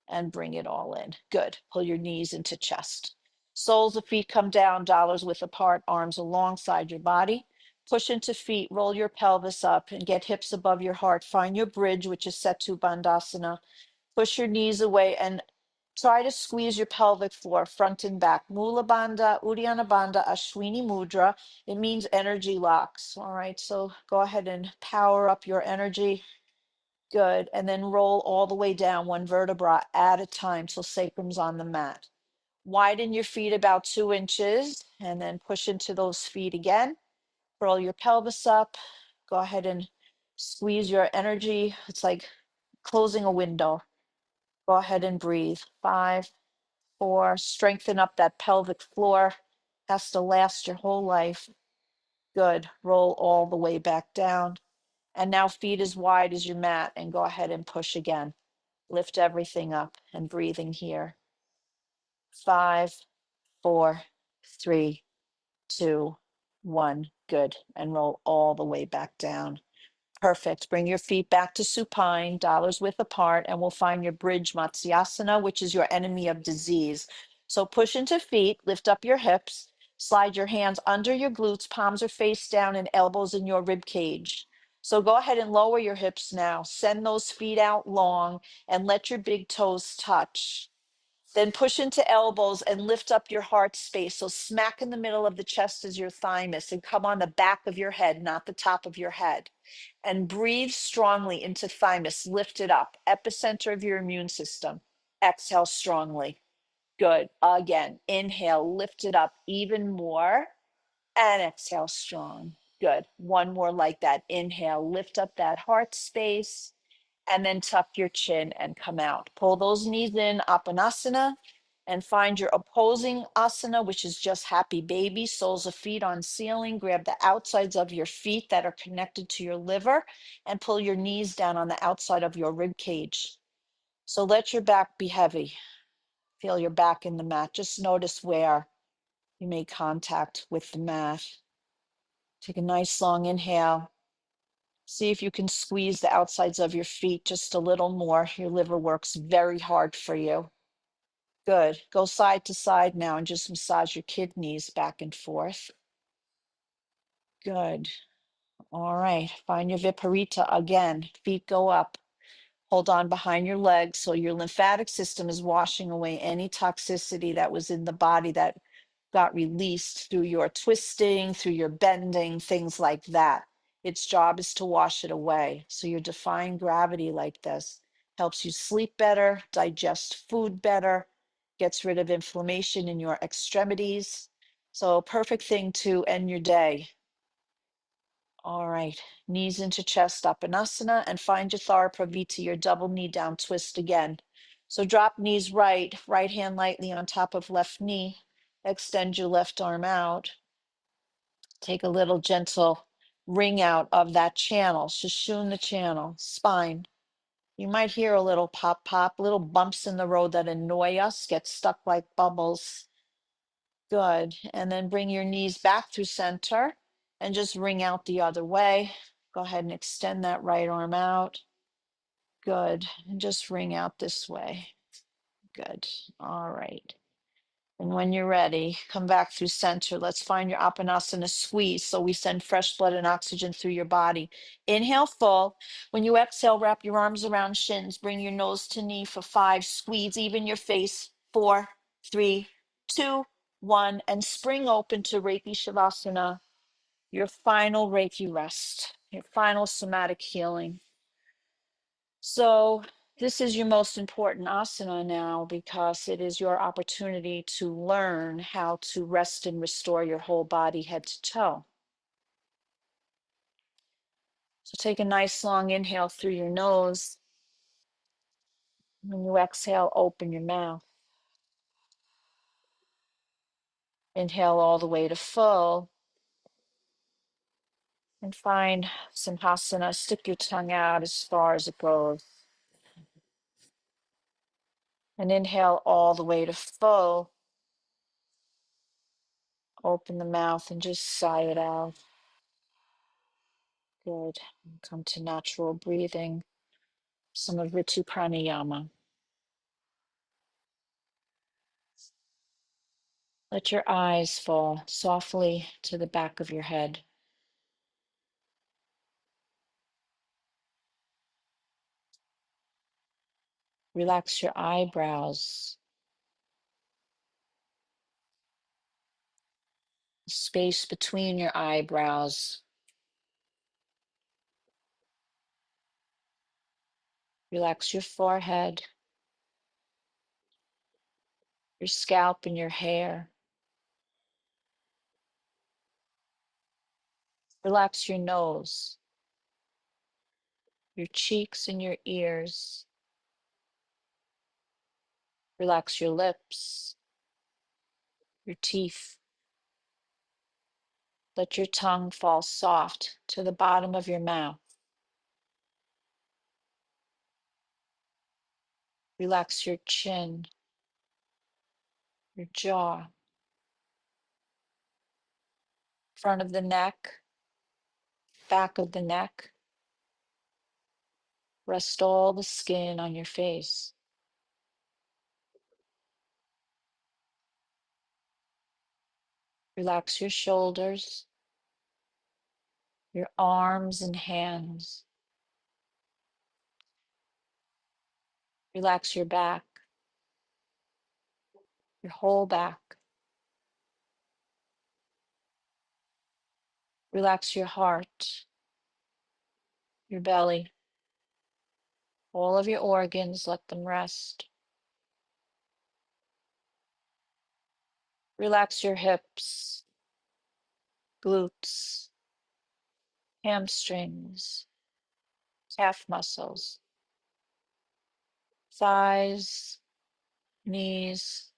And bring it all in. Good. Pull your knees into chest. Soles of feet come down, dollars width apart, arms alongside your body. Push into feet, roll your pelvis up and get hips above your heart. Find your bridge, which is Setu Bandhasana. Push your knees away and try to squeeze your pelvic floor front and back. Mula Bandha, Uddiyana Bandha, Ashwini Mudra. It means energy locks. All right, so go ahead and power up your energy. Good. And then roll all the way down one vertebra at a time till sacrum's on the mat. Widen your feet about 2 inches and then push into those feet again. Roll your pelvis up. Go ahead and squeeze your energy. It's like closing a window. Go ahead and breathe. 5, 4, strengthen up that pelvic floor. Has to last your whole life. Good. Roll all the way back down. And now feet as wide as your mat and go ahead and push again. Lift everything up and breathing here. 5, 4, 3, 2, 1. Good. And roll all the way back down. Perfect. Bring your feet back to supine, dollars width apart, and we'll find your bridge Matsyasana, which is your enemy of disease. So push into feet, lift up your hips, slide your hands under your glutes, palms are face down, and elbows in your rib cage. So go ahead and lower your hips now. Send those feet out long and let your big toes touch. Then push into elbows and lift up your heart space. So smack in the middle of the chest is your thymus and come on the back of your head, not the top of your head. And breathe strongly into thymus. Lift it up, epicenter of your immune system. Exhale strongly. Good. Again, inhale, lift it up even more. And exhale strong. Good. One more like that. Inhale, lift up that heart space. And then tuck your chin and come out. Pull those knees in, Apanasana, and find your opposing asana, which is just happy baby, soles of feet on ceiling. Grab the outsides of your feet that are connected to your liver and pull your knees down on the outside of your rib cage. So let your back be heavy. Feel your back in the mat. Just notice where you make contact with the mat. Take a nice long inhale. See if you can squeeze the outsides of your feet just a little more. Your liver works very hard for you. Good. Go side to side now and just massage your kidneys back and forth. Good. All right. Find your Viparita again. Feet go up. Hold on behind your legs so your lymphatic system is washing away any toxicity that was in the body that got released through your twisting, through your bending, things like that. Its job is to wash it away. So you're defying gravity like this. Helps you sleep better, digest food better, gets rid of inflammation in your extremities. So perfect thing to end your day. All right, knees into chest, Apanasana, and find your Thara Pravita, your double knee down twist again. So drop knees right hand lightly on top of left knee. Extend your left arm out. Take a little gentle ring out of that channel, shashun the channel, spine. You might hear a little pop, pop, little bumps in the road that annoy us, get stuck like bubbles. Good. And then bring your knees back through center and just ring out the other way. Go ahead and extend that right arm out. Good. And just ring out this way. Good. All right. And when you're ready, come back through center. Let's find your Apanasana squeeze. So we send fresh blood and oxygen through your body. Inhale full. When you exhale, wrap your arms around shins. Bring your nose to knee for 5. Squeeze even your face. 4, 3, 2, 1. And spring open to Reiki Shavasana, your final Reiki rest, your final somatic healing. So this is your most important asana now because it is your opportunity to learn how to rest and restore your whole body, head to toe. So take a nice long inhale through your nose. When you exhale, open your mouth. Inhale all the way to full. And find Simhasana. Stick your tongue out as far as it goes. And inhale all the way to full. Open the mouth and just sigh it out. Good. Come to natural breathing. Some of Ritu Pranayama. Let your eyes fall softly to the back of your head. Relax your eyebrows, space between your eyebrows. Relax your forehead, your scalp, and your hair. Relax your nose, your cheeks, and your ears. Relax your lips, your teeth. Let your tongue fall soft to the bottom of your mouth. Relax your chin, your jaw, front of the neck, back of the neck. Rest all the skin on your face. Relax your shoulders, your arms and hands. Relax your back, your whole back. Relax your heart, your belly, all of your organs, let them rest. Relax your hips, glutes, hamstrings, calf muscles, thighs, knees,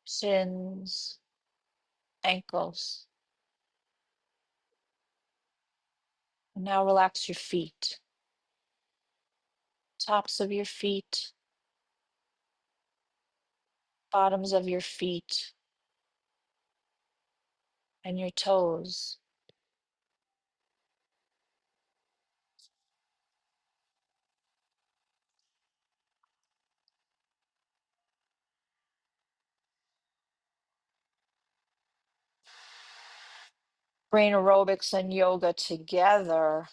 shins, ankles. And now relax your feet, tops of your feet, bottoms of your feet, and your toes. Brain aerobics and yoga together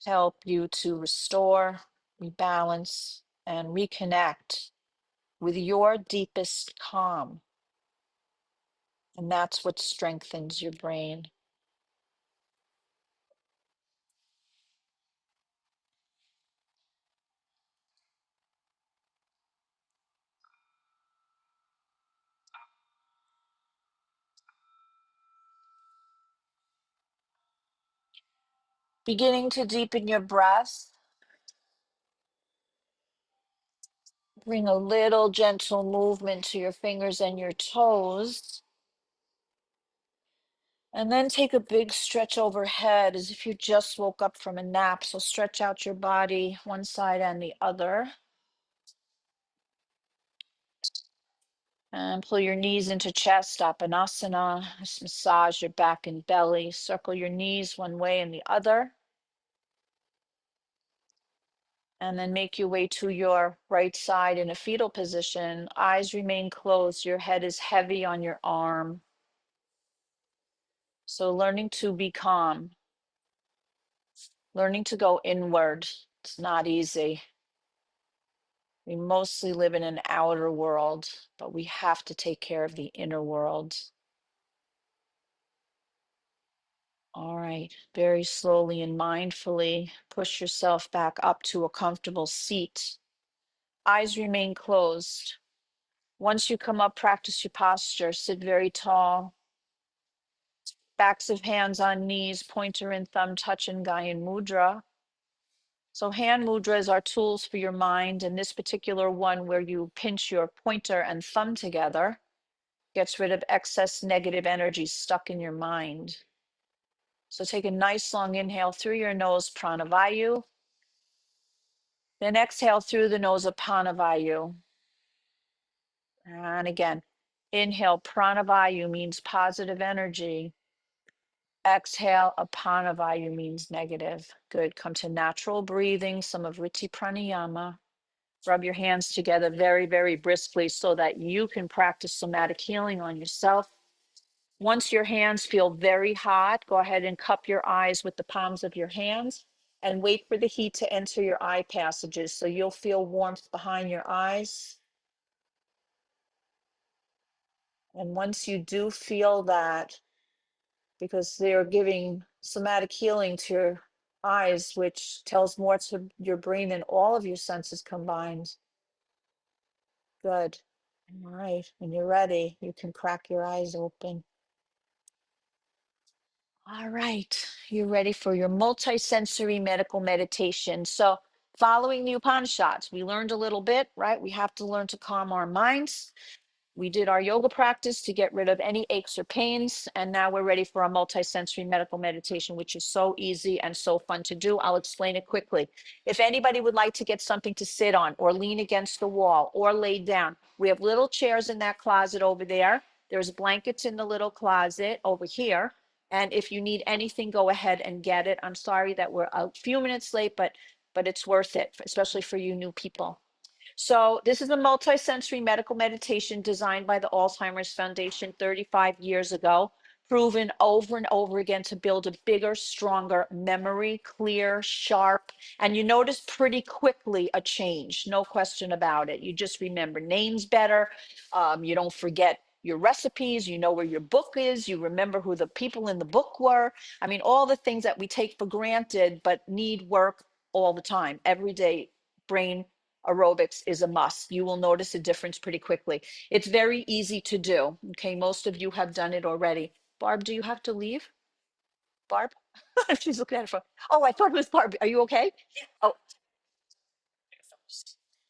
help you to restore, rebalance, and reconnect with your deepest calm. And that's what strengthens your brain. Beginning to deepen your breath, bring a little gentle movement to your fingers and your toes. And then take a big stretch overhead as if you just woke up from a nap. So stretch out your body, one side and the other. And pull your knees into chest, Apanasana. Just massage your back and belly. Circle your knees one way and the other. And then make your way to your right side in a fetal position. Eyes remain closed. Your head is heavy on your arm. So learning to be calm, learning to go inward. It's not easy. We mostly live in an outer world, but we have to take care of the inner world. All right, very slowly and mindfully push yourself back up to a comfortable seat. Eyes remain closed. Once you come up, practice your posture. Sit very tall. Backs of hands on knees, pointer and thumb touch in Gyan Mudra. So hand mudras are tools for your mind, and this particular one where you pinch your pointer and thumb together gets rid of excess negative energy stuck in your mind. So take a nice long inhale through your nose, pranavayu. Then exhale through the nose, apanavayu. And again, inhale, pranavayu means positive energy. Exhale, apanavayu means negative. Good. Come to natural breathing, some of Riti Pranayama. Rub your hands together very, very briskly so that you can practice somatic healing on yourself. Once your hands feel very hot, go ahead and cup your eyes with the palms of your hands and wait for the heat to enter your eye passages. So you'll feel warmth behind your eyes. And once you do feel that, because they're giving somatic healing to your eyes, which tells more to your brain than all of your senses combined. Good. All right. When you're ready, you can crack your eyes open. All right. You're ready for your multisensory medical meditation. So, following the Upanishads, we learned a little bit, right? We have to learn to calm our minds. We did our yoga practice to get rid of any aches or pains. And now we're ready for our multisensory medical meditation, which is so easy and so fun to do. I'll explain it quickly. If anybody would like to get something to sit on or lean against the wall or lay down, we have little chairs in that closet over there. There's blankets in the little closet over here. And if you need anything, go ahead and get it. I'm sorry that we're a few minutes late, but it's worth it, especially for you new people. So this is a multisensory medical meditation designed by the Alzheimer's Foundation 35 years ago, proven over and over again to build a bigger, stronger memory, clear, sharp, and you notice pretty quickly a change, no question about it. You just remember names better. You don't forget your recipes, you know where your book is, you remember who the people in the book were. I mean, all the things that we take for granted but need work all the time, every day. Brain aerobics is a must. You will notice a difference pretty quickly. It's very easy to do. Okay, most of you have done it already. Barb, do you have to leave? Barb? She's looking at her phone. Oh, I thought it was Barb. Are you okay? Oh,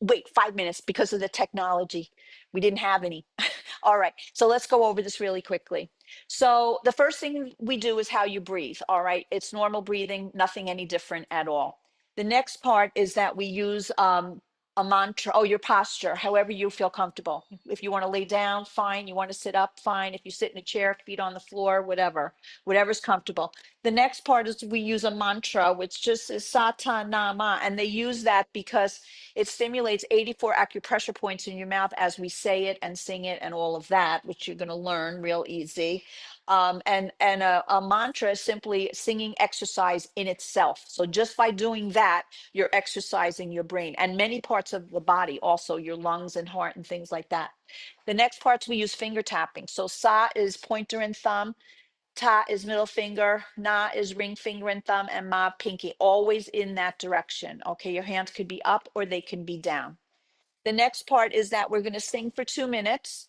wait, 5 minutes because of the technology. We didn't have any. All right, so let's go over this really quickly. So the first thing we do is how you breathe. All right, it's normal breathing, nothing any different at all. The next part is that we use a mantra. Oh, your posture, however you feel comfortable. If you want to lay down, fine. You want to sit up, fine. If you sit in a chair, feet on the floor, whatever's comfortable. The next part is we use a mantra, which just is Sata Nama, and they use that because it stimulates 84 acupressure points in your mouth as we say it and sing it and all of that, which you're going to learn real easy. And a mantra is simply singing exercise in itself. So just by doing that, you're exercising your brain and many parts of the body, also your lungs and heart and things like that. The next parts we use finger tapping. So sa is pointer and thumb. Ta is middle finger, na is ring finger and thumb, and ma pinky, always in that direction. Okay, your hands could be up or they can be down. The next part is that we're going to sing for 2 minutes.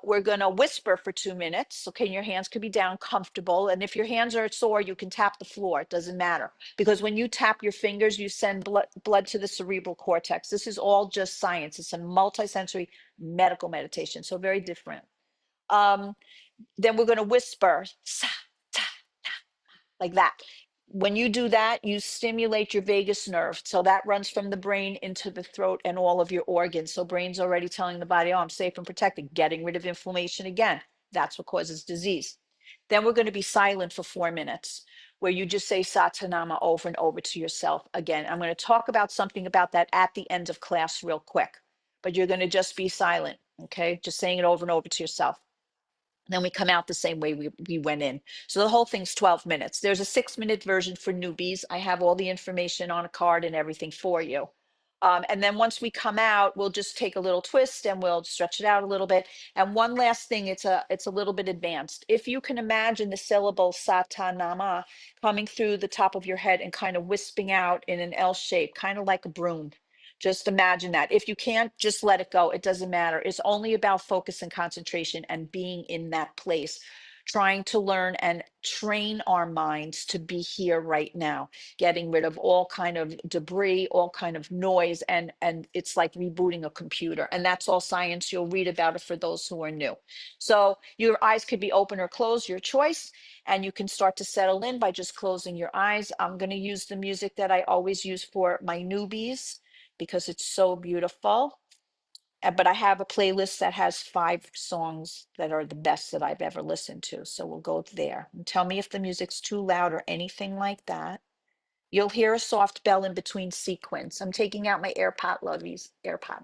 We're going to whisper for 2 minutes. Okay, your hands could be down comfortable. And if your hands are sore, you can tap the floor. It doesn't matter. Because when you tap your fingers, you send blood to the cerebral cortex. This is all just science. It's a multisensory medical meditation. So very different. Um, Then we're going to whisper, sa, ta, like that. When you do that, you stimulate your vagus nerve. So that runs from the brain into the throat and all of your organs. So brain's already telling the body, oh, I'm safe and protected, getting rid of inflammation again. That's what causes disease. Then we're going to be silent for 4 minutes, where you just say Satanama over and over to yourself again. I'm going to talk about something about that at the end of class real quick, but you're going to just be silent, okay? Just saying it over and over to yourself. Then we come out the same way we went in. So the whole thing's 12 minutes. There's a 6-minute version for newbies. I have all the information on a card and everything for you. And then once we come out, we'll just take a little twist and we'll stretch it out a little bit. And one last thing, it's a little bit advanced. If you can imagine the syllable satanama coming through the top of your head and kind of wisping out in an L shape, kind of like a broom. Just imagine that. If you can't, just let it go. It doesn't matter. It's only about focus and concentration and being in that place, trying to learn and train our minds to be here right now, getting rid of all kind of debris, all kind of noise, and it's like rebooting a computer. And that's all science. You'll read about it for those who are new. So your eyes could be open or closed, your choice. And you can start to settle in by just closing your eyes. I'm going to use the music that I always use for my newbies because it's so beautiful. But I have a playlist that has 5 songs that are the best that I've ever listened to. So we'll go there. And tell me if the music's too loud or anything like that. You'll hear a soft bell in between sequence. I'm taking out my AirPod lovies. AirPod.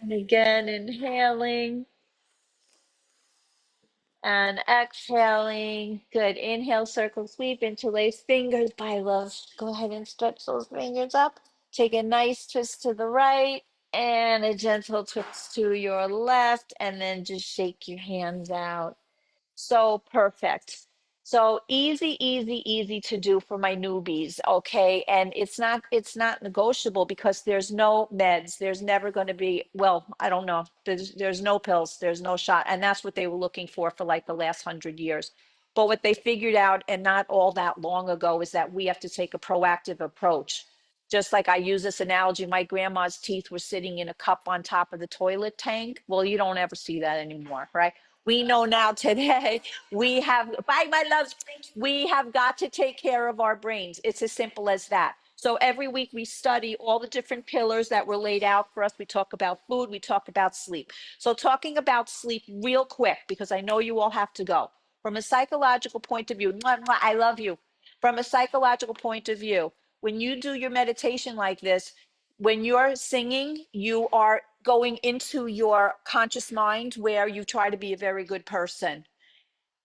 And again, inhaling and exhaling. Good. Inhale, circle, sweep, interlace fingers by love. Go ahead and stretch those fingers up. Take a nice twist to the right and a gentle twist to your left, and then just shake your hands out. So perfect. So easy, easy, easy to do for my newbies, okay? And it's not negotiable because there's no meds. There's never going to be, well, I don't know. There's no pills, there's no shot. And that's what they were looking for like the last 100 years. But what they figured out, and not all that long ago, is that we have to take a proactive approach. Just like I use this analogy, my grandma's teeth were sitting in a cup on top of the toilet tank. Well, you don't ever see that anymore, right? We know now today we have, bye, my loves, we have got to take care of our brains. It's as simple as that. So every week we study all the different pillars that were laid out for us. We talk about food, we talk about sleep. So talking about sleep real quick, because I know you all have to go. From a psychological point of view, mwah, mwah, I love you. From a psychological point of view, when you do your meditation like this, when you're singing, you are going into your conscious mind where you try to be a very good person.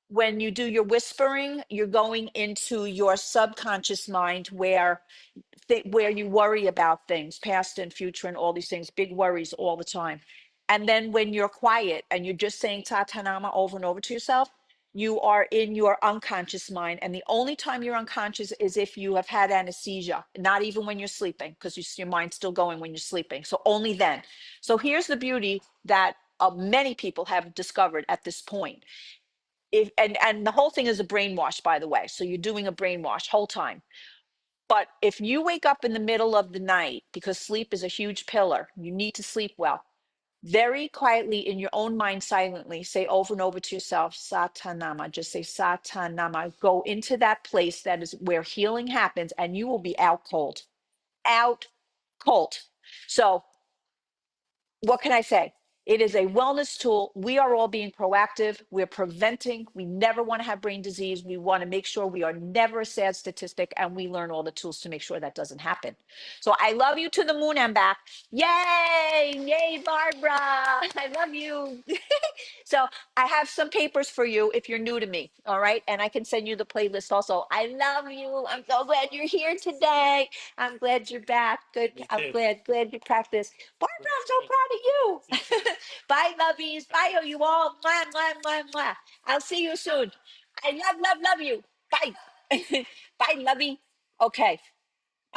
When you do your whispering, you're going into your subconscious mind where you worry about things, past and future, and all these things, big worries all the time. And then when you're quiet and you're just saying tatanama over and over to yourself, you are in your unconscious mind. And the only time you're unconscious is if you have had anesthesia, not even when you're sleeping, because your mind's still going when you're sleeping. So only then. So here's the beauty that many people have discovered at this point. And the whole thing is a brainwash, by the way. So you're doing a brainwash whole time. But if you wake up in the middle of the night, because sleep is a huge pillar, you need to sleep well. Very quietly in your own mind, silently say over and over to yourself, Satanama. Just say Satanama. Go into that place that is where healing happens, and you will be out cold. Out cold. So what can I say? It is a wellness tool. We are all being proactive. We're preventing. We never want to have brain disease. We want to make sure we are never a sad statistic, and we learn all the tools to make sure that doesn't happen. So I love you to the moon and back. Yay! Yay, Barbara! I love you. So I have some papers for you if you're new to me. All right. And I can send you the playlist also. I love you. I'm so glad you're here today. I'm glad you're back. Good. I'm glad you practiced. Barbara, I'm so proud of you. Bye, lovies. Bye, you all. Mwah, mwah, mwah, mwah. I'll see you soon. I love you. Bye. Bye, lovey. Okay.